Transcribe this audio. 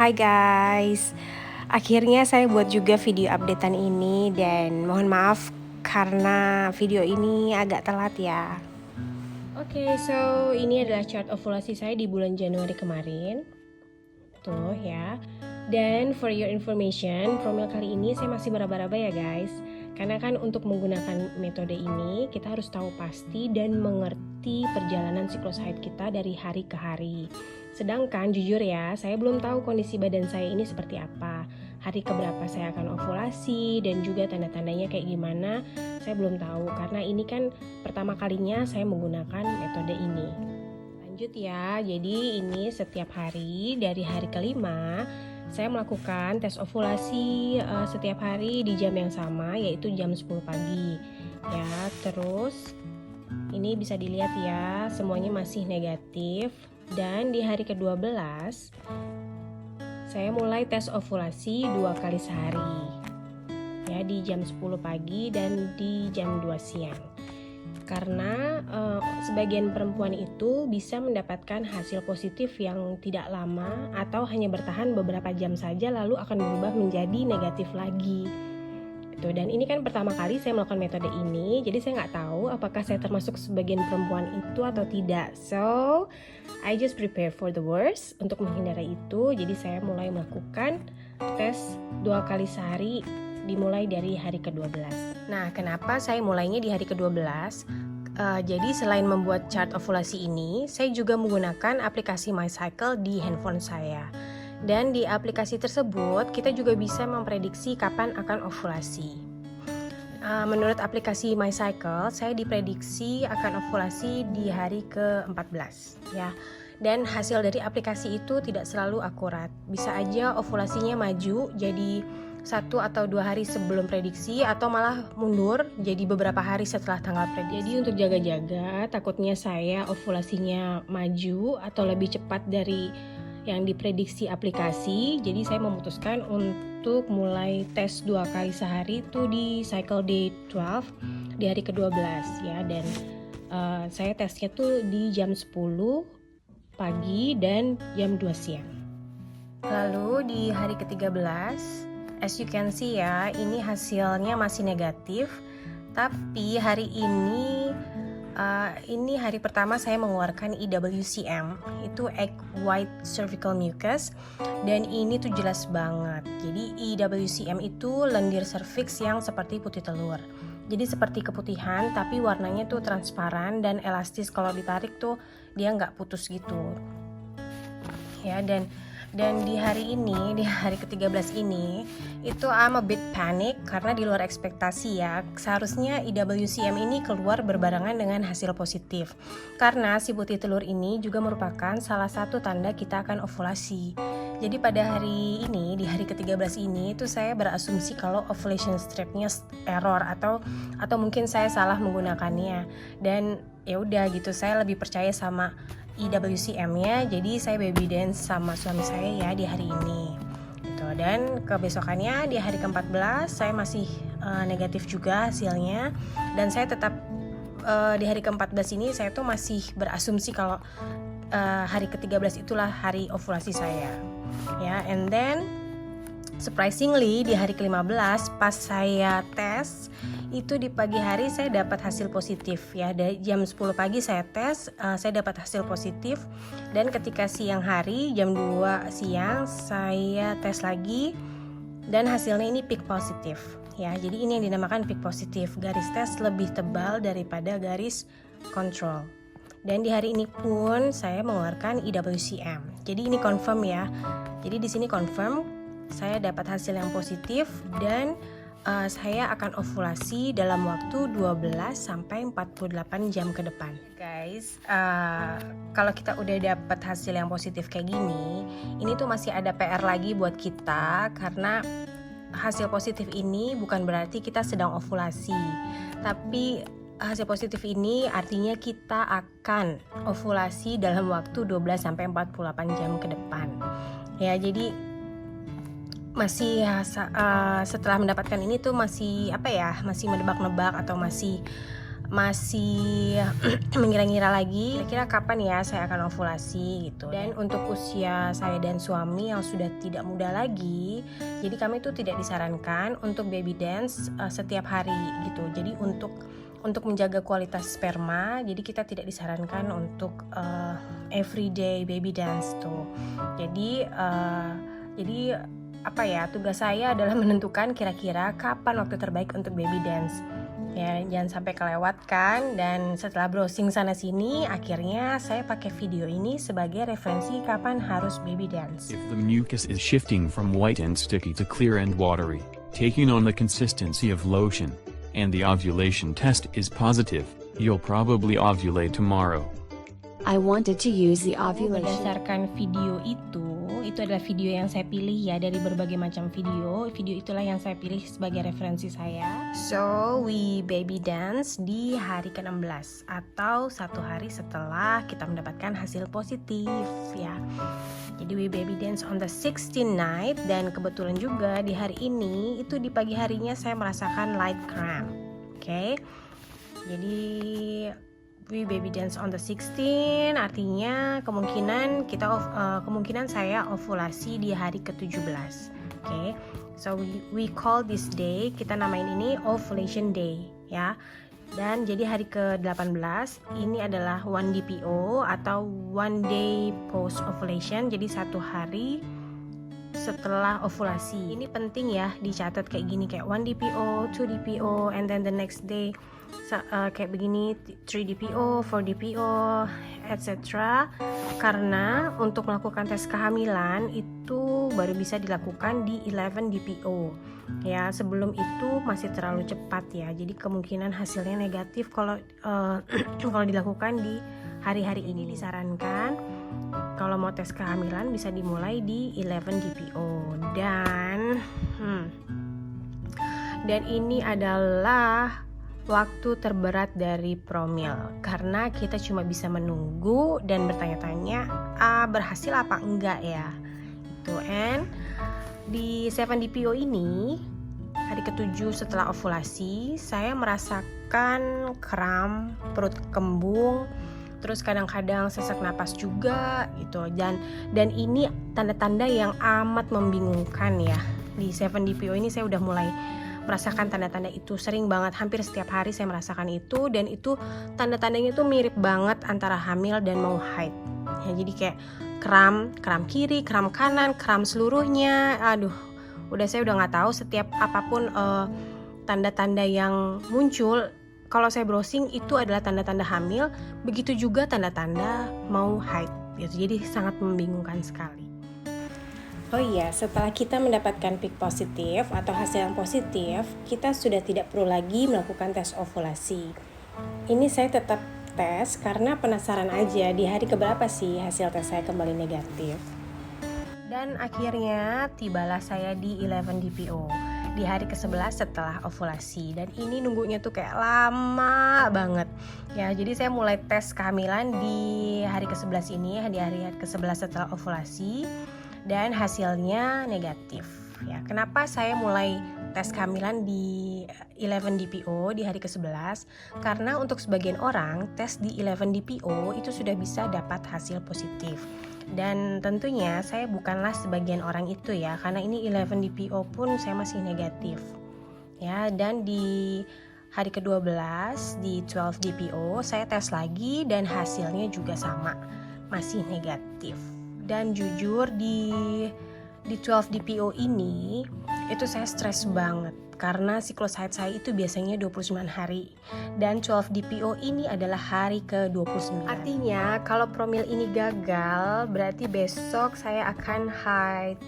Hai guys, akhirnya saya buat juga video updatean ini dan mohon maaf karena video ini agak telat ya. Oke, so ini adalah chart ovulasi saya di bulan Januari kemarin. Tuh ya. Dan for your information, promil kali ini saya masih meraba-raba ya guys. Karena kan untuk menggunakan metode ini kita harus tahu pasti dan mengerti perjalanan siklus haid kita dari hari ke hari. Sedangkan jujur ya, saya belum tahu kondisi badan saya ini seperti apa. Hari keberapa saya akan ovulasi dan juga tanda-tandanya kayak gimana, saya belum tahu. Karena ini kan pertama kalinya saya menggunakan metode ini. Lanjut ya, jadi ini setiap hari dari hari kelima saya melakukan tes ovulasi setiap hari di jam yang sama, yaitu jam 10 pagi ya. Terus ini bisa dilihat ya, semuanya masih negatif. Dan di hari ke-12 saya mulai tes ovulasi 2 kali sehari ya, di jam 10 pagi dan di jam 2 siang. Karena sebagian perempuan itu bisa mendapatkan hasil positif yang tidak lama atau hanya bertahan beberapa jam saja lalu akan berubah menjadi negatif lagi. Dan ini kan pertama kali saya melakukan metode ini, jadi saya nggak tahu apakah saya termasuk sebagian perempuan itu atau tidak. So, I just prepare for the worst untuk menghindari itu. Jadi saya mulai melakukan tes 2 kali sehari dimulai dari hari ke-12. Nah, kenapa saya mulainya di hari ke-12? Jadi selain membuat chart ovulasi ini, saya juga menggunakan aplikasi MyCycle di handphone saya. Dan di aplikasi tersebut kita juga bisa memprediksi kapan akan ovulasi. Menurut aplikasi MyCycle, saya diprediksi akan ovulasi di hari ke-14 ya. Dan hasil dari aplikasi itu tidak selalu akurat. Bisa aja ovulasinya maju jadi 1 atau 2 hari sebelum prediksi atau malah mundur jadi beberapa hari setelah tanggal prediksi. Jadi untuk jaga-jaga, takutnya saya ovulasinya maju atau lebih cepat dari yang diprediksi aplikasi, jadi saya memutuskan untuk mulai tes 2 kali sehari itu di cycle day 12 di hari ke-12 ya. Dan saya tesnya tuh di jam 10 pagi dan jam 2 siang. Lalu di hari ke-13, as you can see ya, ini hasilnya masih negatif. Tapi hari ini hari pertama saya mengeluarkan EWCM, itu egg white cervical mucus, dan ini tuh jelas banget. Jadi EWCM itu lendir cervix yang seperti putih telur. Jadi seperti keputihan tapi warnanya tuh transparan dan elastis, kalau ditarik tuh dia nggak putus gitu. Ya, dan di hari ini, di hari ke-13 ini, itu I'm a bit panic karena di luar ekspektasi ya. Seharusnya EWCM ini keluar berbarengan dengan hasil positif. Karena si putih telur ini juga merupakan salah satu tanda kita akan ovulasi. Jadi pada hari ini, di hari ke-13 ini, itu saya berasumsi kalau ovulation stripnya error atau mungkin saya salah menggunakannya. Dan ya udah gitu, saya lebih percaya sama EWCM-nya, jadi saya baby dance sama suami saya ya di hari ini gitu. Dan kebesokannya di hari ke-14 saya masih negatif juga hasilnya, dan saya tetap di hari ke-14 ini saya tuh masih berasumsi kalau hari ke-13 itulah hari ovulasi saya ya. And then surprisingly di hari ke-15 pas saya tes itu di pagi hari saya dapat hasil positif ya. Dari jam 10 pagi saya tes, saya dapat hasil positif. Dan ketika siang hari jam 2 siang saya tes lagi dan hasilnya ini peak positif ya. Jadi ini yang dinamakan peak positif, garis tes lebih tebal daripada garis kontrol. Dan di hari ini pun saya mengeluarkan EWCM. Jadi ini confirm ya. Jadi di sini confirm saya dapat hasil yang positif dan saya akan ovulasi dalam waktu 12 sampai 48 jam ke depan. Guys, kalau kita udah dapat hasil yang positif kayak gini, ini tuh masih ada PR lagi buat kita, karena hasil positif ini bukan berarti kita sedang ovulasi. Tapi hasil positif ini artinya kita akan ovulasi dalam waktu 12 sampai 48 jam ke depan. Ya, jadi masih setelah mendapatkan ini tuh masih masih menebak-nebak atau masih masih mengira-ngira lagi kira-kira kapan ya saya akan ovulasi gitu. Dan untuk usia saya dan suami yang sudah tidak muda lagi, jadi kami itu tidak disarankan untuk baby dance setiap hari gitu. Jadi untuk menjaga kualitas sperma, jadi kita tidak disarankan untuk everyday baby dance tuh. Jadi apa ya, tugas saya adalah menentukan kira-kira kapan waktu terbaik untuk baby dance. Ya, jangan sampai kelewatkan. Dan setelah browsing sana sini, akhirnya saya pakai video ini sebagai referensi kapan harus baby dance. If the mucus is shifting from white and sticky to clear and watery, taking on the consistency of lotion, and the ovulation test is positive, you'll probably ovulate tomorrow. I wanted to use the ovulation. Berdasarkan video itu adalah video yang saya pilih ya dari berbagai macam video. Video itulah yang saya pilih sebagai referensi saya. So, we baby dance di hari ke-16 atau 1 hari setelah kita mendapatkan hasil positif ya. Jadi we baby dance on the 16th night, dan kebetulan juga di hari ini itu di pagi harinya saya merasakan light cramp. Oke. Jadi we baby dance on the 16, artinya kemungkinan saya ovulasi di hari ke-17. Okay? So we call this day, kita namain ini ovulation day ya. Dan jadi hari ke-18 ini adalah 1 DPO atau 1 day post ovulation, jadi 1 hari setelah ovulasi. Ini penting ya dicatat kayak gini, kayak 1 DPO, 2 DPO, and then the next day kayak begini 3 DPO, 4 DPO, etc. Karena untuk melakukan tes kehamilan itu baru bisa dilakukan di 11 DPO ya, sebelum itu masih terlalu cepat ya. Jadi kemungkinan hasilnya negatif kalau kalau dilakukan di hari-hari ini. Disarankan kalau mau tes kehamilan bisa dimulai di 11 DPO. Dan ini adalah waktu terberat dari promil, karena kita cuma bisa menunggu dan bertanya-tanya berhasil apa enggak ya itu. And di 7 DPO ini, hari ke-7 setelah ovulasi, saya merasakan kram, perut kembung, terus kadang-kadang sesak napas juga gitu. Dan ini tanda-tanda yang amat membingungkan ya. Di 7 DPO ini saya udah mulai merasakan tanda-tanda itu, sering banget, hampir setiap hari saya merasakan itu. Dan itu tanda-tandanya tuh mirip banget antara hamil dan mau haid ya. Jadi kayak kram kiri, kram kanan, kram seluruhnya. Aduh, saya udah nggak tahu. Setiap apapun tanda-tanda yang muncul, kalau saya browsing itu adalah tanda-tanda hamil. Begitu juga tanda-tanda mau haid gitu. Jadi sangat membingungkan sekali. Oh iya, setelah kita mendapatkan peak positif atau hasil yang positif, kita sudah tidak perlu lagi melakukan tes ovulasi. Ini saya tetap tes karena penasaran aja di hari keberapa sih hasil tes saya kembali negatif. Dan akhirnya tibalah saya di 11 DPO, di hari ke-11 setelah ovulasi. Dan ini nunggunya tuh kayak lama banget ya. Jadi saya mulai tes kehamilan di hari ke-11 ini, di hari ke-11 setelah ovulasi. Dan hasilnya negatif ya. Kenapa saya mulai tes kehamilan di 11 DPO di hari ke-11? Karena untuk sebagian orang tes di 11 DPO itu sudah bisa dapat hasil positif. Dan tentunya saya bukanlah sebagian orang itu ya, karena ini 11 DPO pun saya masih negatif ya. Dan di hari ke-12 di 12 DPO saya tes lagi dan hasilnya juga sama, masih negatif. Dan jujur di 12 DPO ini itu saya stres banget karena siklus haid saya itu biasanya 29 hari dan 12 DPO ini adalah hari ke-29. Artinya kalau promil ini gagal berarti besok saya akan haid